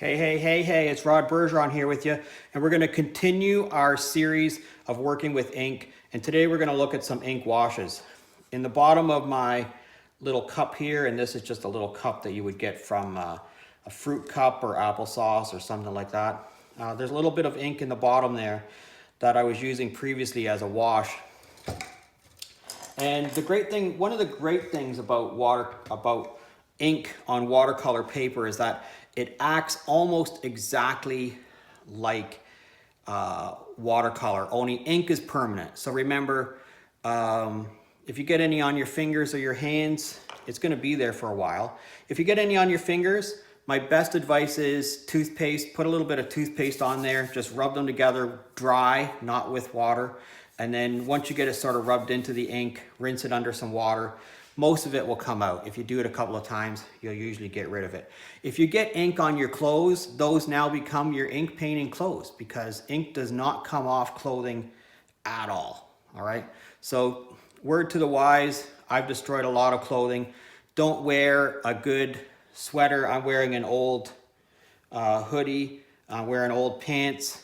Hey, it's Rod Bergeron here with you, and we're going to continue our series of working with ink, and today we're going to look at some ink washes. In the bottom of my little cup here, and this is just a little cup that you would get from a fruit cup or applesauce or something like that. There's a little bit of ink in the bottom there that I was using previously as a wash. And one of the great things about ink on watercolor paper is that it acts almost exactly like watercolor, only ink is permanent. So remember, if you get any on your fingers or your hands, it's going to be there for a while. If you get any on your fingers, my best advice is toothpaste. Put a little bit of toothpaste on there, just rub them together dry, not with water. And then once you get it sort of rubbed into the ink, rinse it under some water. Most of it will come out. If you do it a couple of times, you'll usually get rid of it. If you get ink on your clothes, those now become your ink painting clothes because ink does not come off clothing at all right? So word to the wise, I've destroyed a lot of clothing. Don't wear a good sweater. I'm wearing an old hoodie. I'm wearing old pants.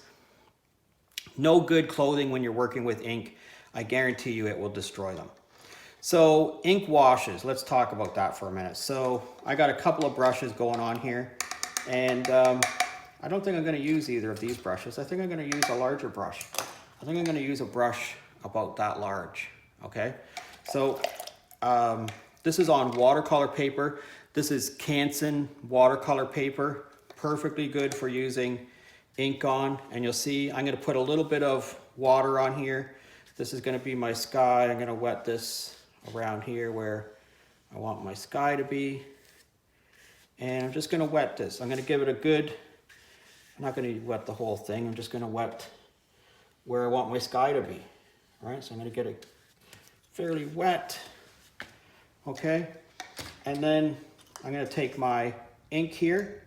No good clothing when you're working with ink. I guarantee you it will destroy them. So ink washes, let's talk about that for a minute. So I got a couple of brushes going on here, and I don't think I'm going to use either of these brushes. I think I'm going to use a larger brush. I think I'm going to use a brush about that large, okay? So this is on watercolor paper. This is Canson watercolor paper, perfectly good for using ink on. And you'll see I'm going to put a little bit of water on here. This is going to be my sky. I'm going to wet this around here where I want my sky to be. And I'm just going to wet this. I'm going to give it a good, I'm not going to wet the whole thing. I'm just going to wet where I want my sky to be. All right, so I'm going to get it fairly wet. Okay, and then I'm going to take my ink here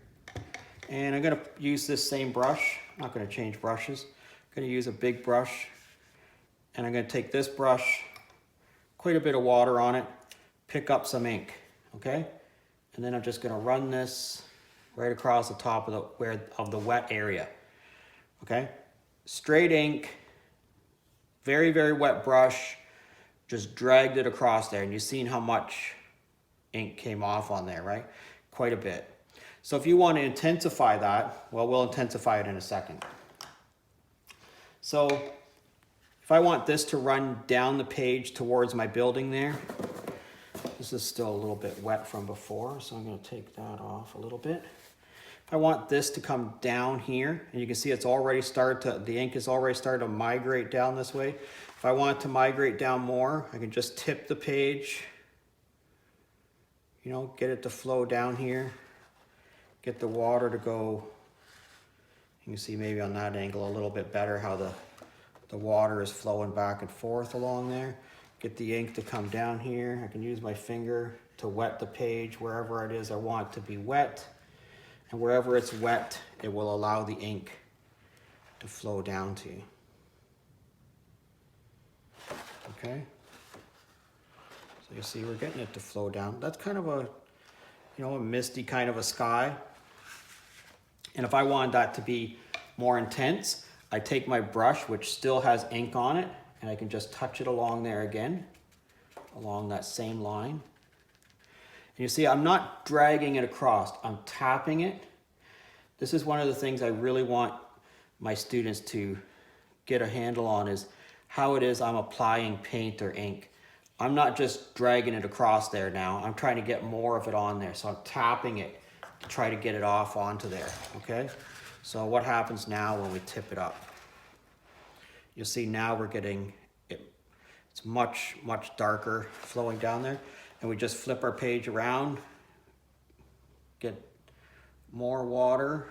and I'm going to use this same brush. I'm not going to change brushes. I'm going to use a big brush, and I'm going to take this brush, quite a bit of water on it, pick up some ink, okay? And then I'm just going to run this right across the top of the wet area, okay? Straight ink, very, very wet brush, just dragged it across there, and you've seen how much ink came off on there, right? Quite a bit. So if you want to intensify that, well, we'll intensify it in a second. So if I want this to run down the page towards my building there, this is still a little bit wet from before, so I'm going to take that off a little bit. If I want this to come down here, and you can see it's already the ink has already started to migrate down this way. If I want it to migrate down more, I can just tip the page, you know, get it to flow down here, get the water to go. You can see maybe on that angle a little bit better how the water is flowing back and forth along there. Get the ink to come down here. I can use my finger to wet the page wherever it is I want it to be wet. And wherever it's wet, it will allow the ink to flow down to. Okay? So you see we're getting it to flow down. That's kind of a, you know, a misty kind of a sky. And if I want that to be more intense, I take my brush, which still has ink on it, and I can just touch it along there again, along that same line. And you see, I'm not dragging it across, I'm tapping it. This is one of the things I really want my students to get a handle on, is how it is I'm applying paint or ink. I'm not just dragging it across there now, I'm trying to get more of it on there. So I'm tapping it to try to get it off onto there, okay? So what happens now when we tip it up? You'll see now we're getting it, it's much, much darker flowing down there. And we just flip our page around, get more water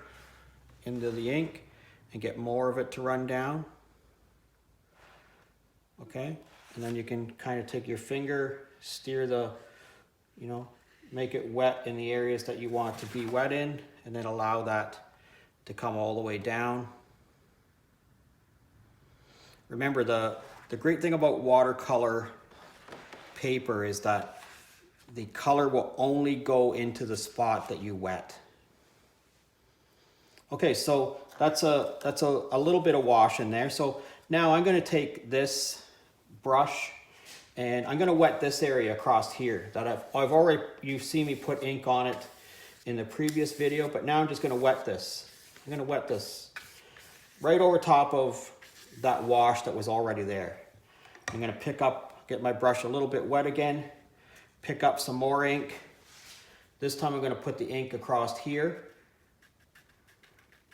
into the ink and get more of it to run down. Okay, and then you can kind of take your finger, steer the, you know, make it wet in the areas that you want it to be wet in, and then allow that to come all the way down. Remember, the great thing about watercolor paper is that the color will only go into the spot that you wet. Okay, so that's a little bit of wash in there. So now I'm going to take this brush and I'm going to wet this area across here that I've already, you've seen me put ink on it in the previous video, but now I'm just going to wet this. I'm going to wet this right over top of that wash that was already there. I'm going to get my brush a little bit wet again, pick up some more ink. This time I'm going to put the ink across here.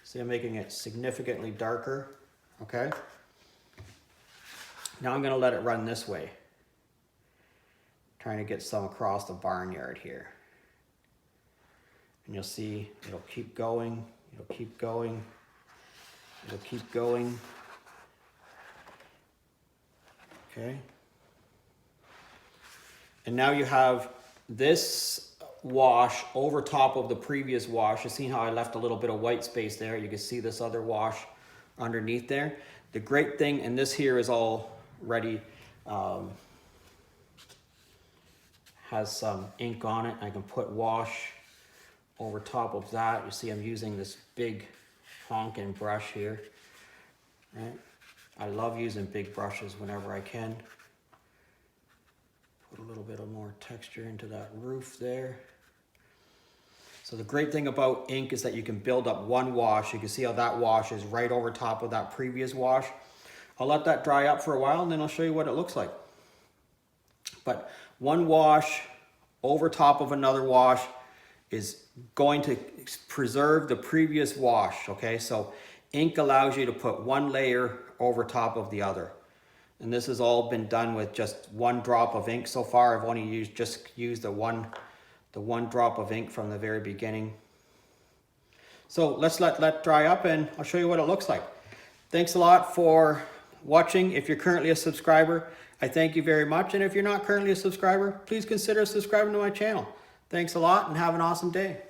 See, I'm making it significantly darker, okay? Now I'm going to let it run this way. Trying to get some across the barnyard here. And you'll see it'll keep going, it'll keep going, it'll keep going. Okay. And now you have this wash over top of the previous wash. You see how I left a little bit of white space there? You can see this other wash underneath there. The great thing, and this here is already has some ink on it. I can put wash over top of that. You see I'm using this big honking brush here, right? I love using big brushes whenever I can. Put a little bit of more texture into that roof there. So the great thing about ink is that you can build up one wash. You can see how that wash is right over top of that previous wash. I'll let that dry up for a while and then I'll show you what it looks like. But one wash over top of another wash is going to preserve the previous wash, okay? So ink allows you to put one layer over top of the other. And this has all been done with just one drop of ink so far. I've only used the one drop of ink from the very beginning. So let's let that dry up and I'll show you what it looks like. Thanks a lot for watching. If you're currently a subscriber, I thank you very much. And if you're not currently a subscriber, please consider subscribing to my channel. Thanks a lot and have an awesome day.